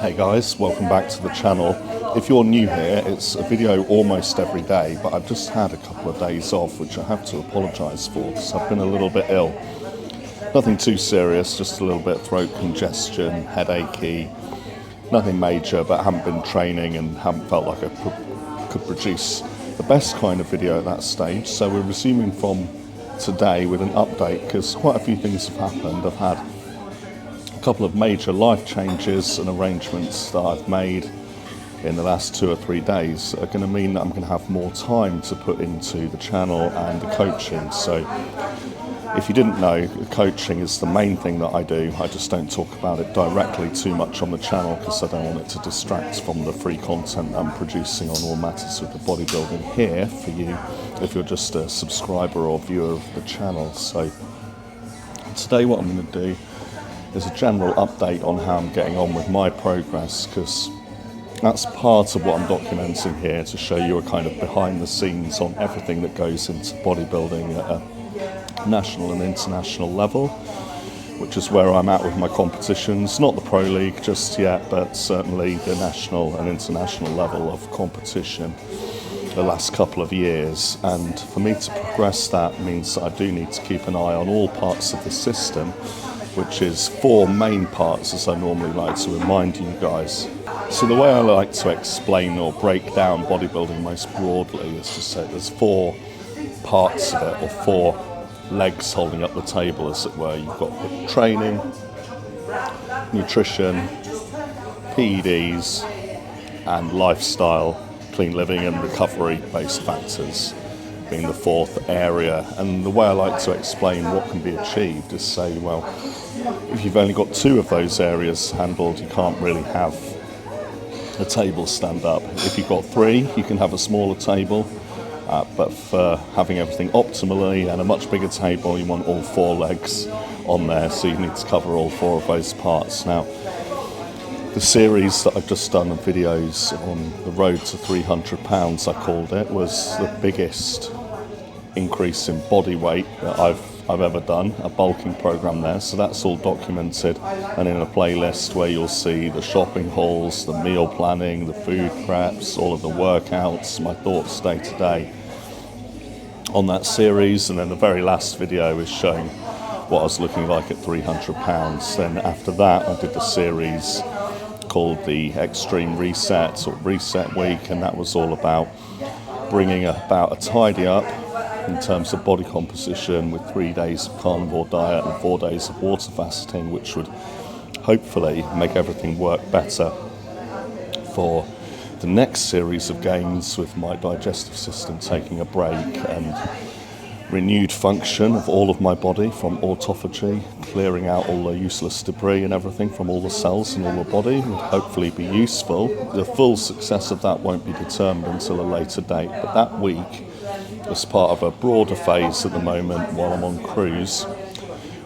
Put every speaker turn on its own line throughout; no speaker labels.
Hey guys, welcome back to the channel. If you're new here, it's a video almost every day, but I've just had a couple of days off, which I have to apologise for because I've been a little bit ill. Nothing too serious, just a little bit of throat congestion, headachy, nothing major, but I haven't been training and haven't felt like I could produce the best kind of video at that stage. So we're resuming from today with an update because quite a few things have happened. I've had a couple of major life changes and arrangements that I've made in the last 2 or 3 days are going to mean that I'm going to have more time to put into the channel and the coaching. So if you didn't know, coaching is the main thing that I do. I just don't talk about it directly too much on the channel because I don't want it to distract from the free content I'm producing on all matters with the bodybuilding here for you if you're just a subscriber or viewer of the channel. So today what I'm going to do is a general update on how I'm getting on with my progress, because that's part of what I'm documenting here, to show you a kind of behind the scenes on everything that goes into bodybuilding at a national and international level, which is where I'm at with my competitions. Not the Pro League just yet, but certainly the national and international level of competition the last couple of years. And for me to progress that means that I do need to keep an eye on all parts of the system, which is 4 main parts, as I normally like to remind you guys. So the way I like to explain or break down bodybuilding most broadly is to say there's 4 parts of it, or 4 legs holding up the table, as it were. You've got the training, nutrition, PEDs, and lifestyle, clean living and recovery based factors being the 4th area. And the way I like to explain what can be achieved is say, well, if you've only got 2 of those areas handled, you can't really have a table stand up. If you've got 3, you can have a smaller table, but for having everything optimally and a much bigger table, you want all 4 legs on there, so you need to cover all 4 of those parts. Now, the series that I've just done of videos on the road to 300 pounds, I called it, was the biggest increase in body weight that I've ever done, a bulking program there. So that's all documented and in a playlist where you'll see the shopping hauls, the meal planning, the food preps, all of the workouts, my thoughts day to day on that series. And then the very last video is showing what I was looking like at 300 pounds. Then after that I did the series called the Extreme Reset or Reset Week, and that was all about bringing about a tidy up in terms of body composition with 3 days of carnivore diet and 4 days of water fasting, which would hopefully make everything work better for the next series of gains, with my digestive system taking a break and renewed function of all of my body from autophagy, clearing out all the useless debris and everything from all the cells in all the body would hopefully be useful. The full success of that won't be determined until a later date, but that week as part of a broader phase at the moment while I'm on cruise,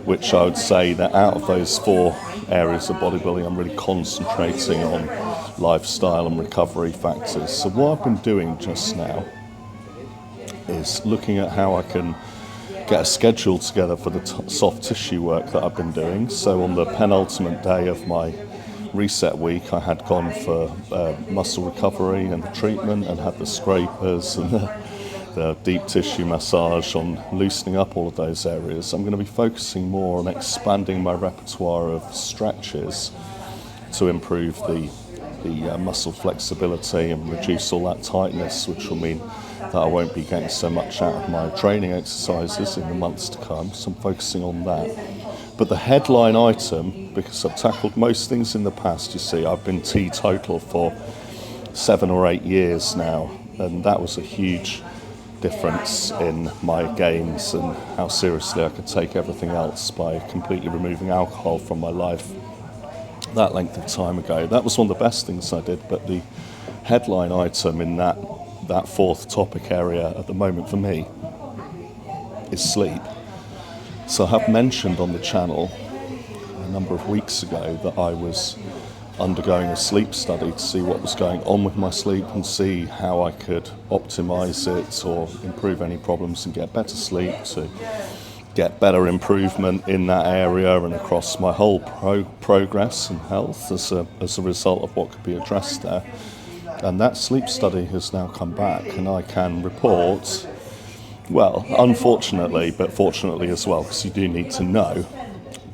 which I would say that out of those 4 areas of bodybuilding, I'm really concentrating on lifestyle and recovery factors. So what I've been doing just now is looking at how I can get a schedule together for the soft tissue work that I've been doing. So on the penultimate day of my reset week, I had gone for muscle recovery and the treatment, and had the scrapers and the deep tissue massage on loosening up all of those areas. I'm going to be focusing more on expanding my repertoire of stretches to improve the muscle flexibility and reduce all that tightness, which will mean that I won't be getting so much out of my training exercises in the months to come. So I'm focusing on that. But the headline item, because I've tackled most things in the past, you see, I've been teetotal for 7 or 8 years now, and that was a huge difference in my gains and how seriously I could take everything else by completely removing alcohol from my life that length of time ago. That was one of the best things I did, but the headline item in that 4th topic area at the moment for me is sleep. So I have mentioned on the channel a number of weeks ago that I was undergoing a sleep study to see what was going on with my sleep and see how I could optimize it or improve any problems and get better sleep, to get better improvement in that area and across my whole progress and health as a result of what could be addressed there. And that sleep study has now come back, and I can report, well, unfortunately, but fortunately as well, because you do need to know,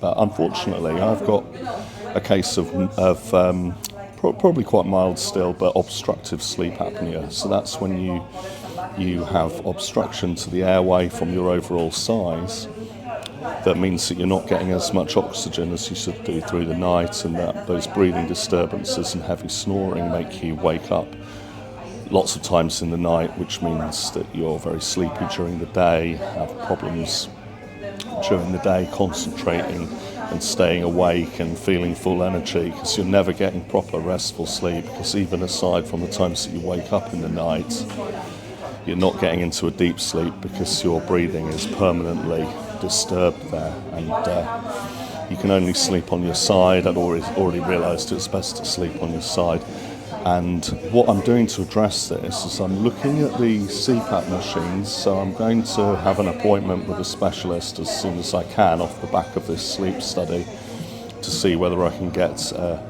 but unfortunately I've got a case of probably quite mild still, but obstructive sleep apnea. So that's when you have obstruction to the airway from your overall size. That means that you're not getting as much oxygen as you should do through the night, and that those breathing disturbances and heavy snoring make you wake up lots of times in the night, which means that you're very sleepy during the day, have problems during the day concentrating and staying awake and feeling full energy, because you're never getting proper restful sleep, because even aside from the times that you wake up in the night, you're not getting into a deep sleep because your breathing is permanently disturbed there, and you can only sleep on your side. I'd already realised it's best to sleep on your side. And what I'm doing to address this is I'm looking at the CPAP machines, so I'm going to have an appointment with a specialist as soon as I can off the back of this sleep study to see whether I can get a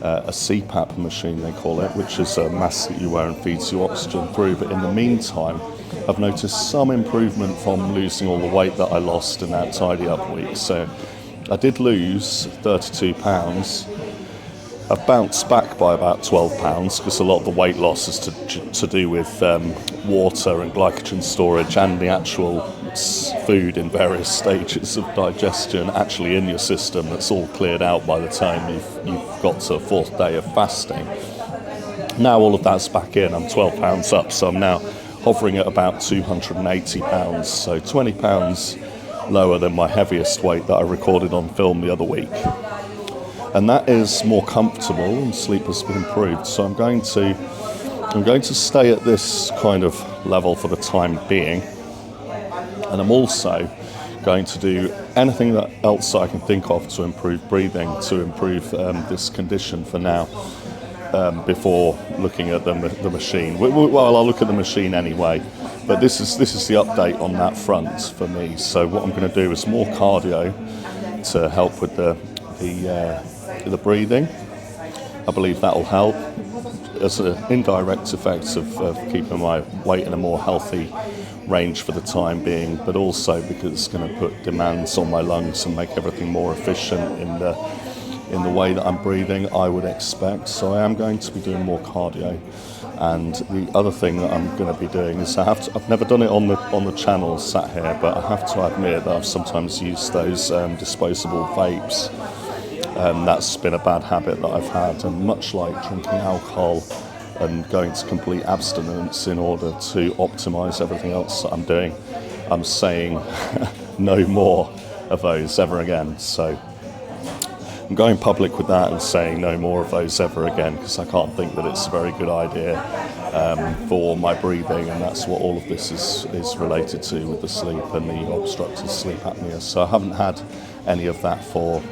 CPAP machine, they call it, which is a mask that you wear and feeds you oxygen through. But in the meantime, I've noticed some improvement from losing all the weight that I lost in that tidy up week. So I did lose 32 pounds. I've bounced back by about 12 pounds because a lot of the weight loss is to do with water and glycogen storage and the actual food in various stages of digestion actually in your system. That's all cleared out by the time you've got to a fourth day of fasting. Now all of that's back in. I'm 12 pounds up, so I'm now hovering at about 280 pounds, so 20 pounds lower than my heaviest weight that I recorded on film the other week. And that is more comfortable, and sleep has been improved. So I'm going to stay at this kind of level for the time being, and I'm also going to do anything else I can think of to improve breathing, to improve this condition for now, before looking at the machine. Well, I'll look at the machine anyway, but this is the update on that front for me. So what I'm going to do is more cardio to help with the breathing. I believe that'll help as an indirect effect of keeping my weight in a more healthy range for the time being, but also because it's going to put demands on my lungs and make everything more efficient in the way that I'm breathing, I would expect. So I am going to be doing more cardio. And the other thing that I'm going to be doing is I've never done it on the channel sat here, but I have to admit that I've sometimes used those disposable vapes. That's been a bad habit that I've had, and much like drinking alcohol and going to complete abstinence in order to optimise everything else that I'm doing, I'm saying no more of those ever again. So I'm going public with that and saying no more of those ever again, because I can't think that it's a very good idea for my breathing, and that's what all of this is related to with the sleep and the obstructive sleep apnea. So I haven't had any of that for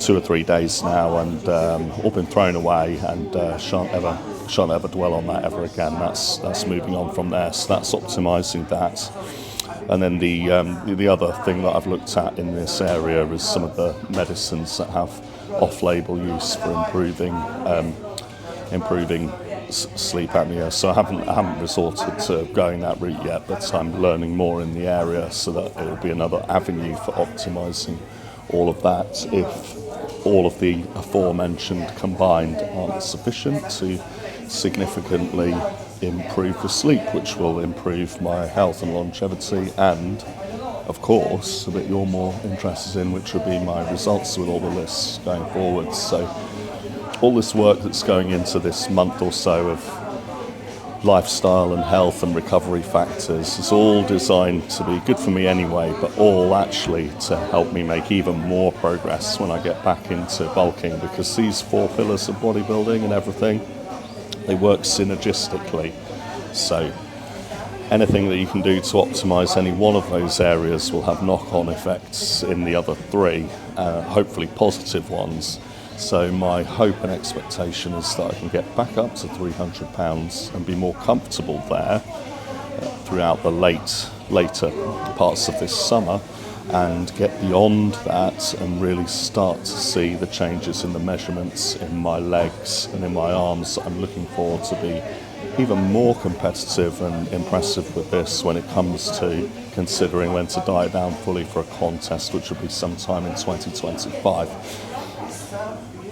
2 or 3 days now, and all been thrown away, and shan't ever dwell on that ever again. That's moving on from there. So that's optimising that. And then the other thing that I've looked at in this area is some of the medicines that have off-label use for improving sleep apnea. So I haven't resorted to going that route yet, but I'm learning more in the area, so that it will be another avenue for optimising all of that if all of the aforementioned combined aren't sufficient to significantly improve the sleep, which will improve my health and longevity, and of course that you're more interested in, which would be my results with all the lists going forward. So all this work that's going into this month or so of lifestyle and health and recovery factors is all designed to be good for me anyway, but all actually to help me make even more progress when I get back into bulking, because these 4 pillars of bodybuilding and everything, they work synergistically. So anything that you can do to optimise any one of those areas will have knock-on effects in the other 3, hopefully positive ones. So my hope and expectation is that I can get back up to 300 pounds and be more comfortable there throughout the later parts of this summer, and get beyond that and really start to see the changes in the measurements in my legs and in my arms. I'm looking forward to be even more competitive and impressive with this when it comes to considering when to diet down fully for a contest, which will be sometime in 2025.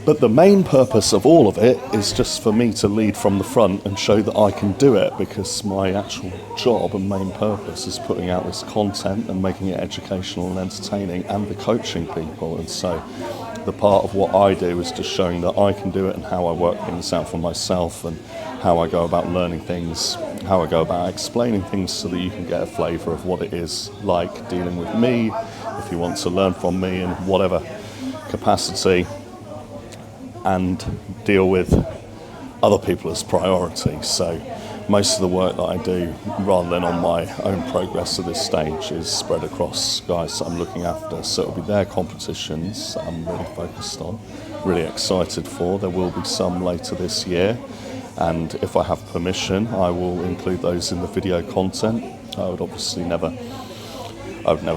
But the main purpose of all of it is just for me to lead from the front and show that I can do it, because my actual job and main purpose is putting out this content and making it educational and entertaining and the coaching people. And so the part of what I do is just showing that I can do it and how I work things out for myself and how I go about learning things, how I go about explaining things so that you can get a flavour of what it is like dealing with me, if you want to learn from me in whatever capacity, and deal with other people as priority. So most of the work that I do, rather than on my own progress at this stage, is spread across guys that I'm looking after. So it'll be their competitions that I'm really focused on, really excited for. There will be some later this year, and if I have permission, I will include those in the video content. I would obviously never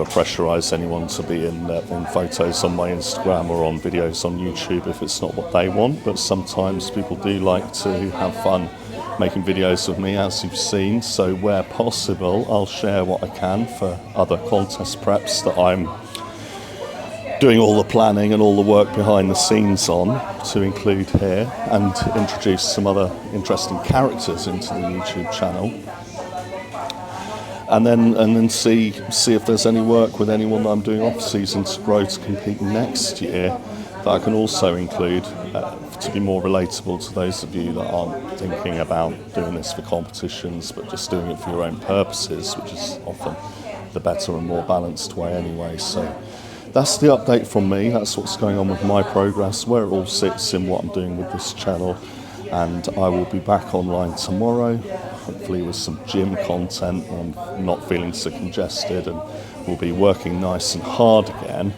pressurise anyone to be in photos on my Instagram or on videos on YouTube if it's not what they want, but sometimes people do like to have fun making videos with me, as you've seen. So where possible, I'll share what I can for other contest preps that I'm doing all the planning and all the work behind the scenes on, to include here, and introduce some other interesting characters into the YouTube channel. And then see if there's any work with anyone that I'm doing off season to grow to compete next year that I can also include to be more relatable to those of you that aren't thinking about doing this for competitions but just doing it for your own purposes, which is often the better and more balanced way anyway. So that's the update from me. That's what's going on with my progress, where it all sits in what I'm doing with this channel. And I will be back online tomorrow, hopefully with some gym content. I'm not feeling so congested, and we'll be working nice and hard again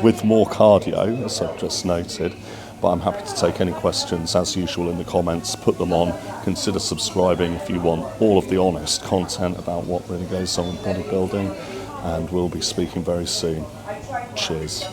with more cardio, as I've just noted. But I'm happy to take any questions, as usual, in the comments. Put them on. Consider subscribing if you want all of the honest content about what really goes on with bodybuilding. And we'll be speaking very soon. Cheers.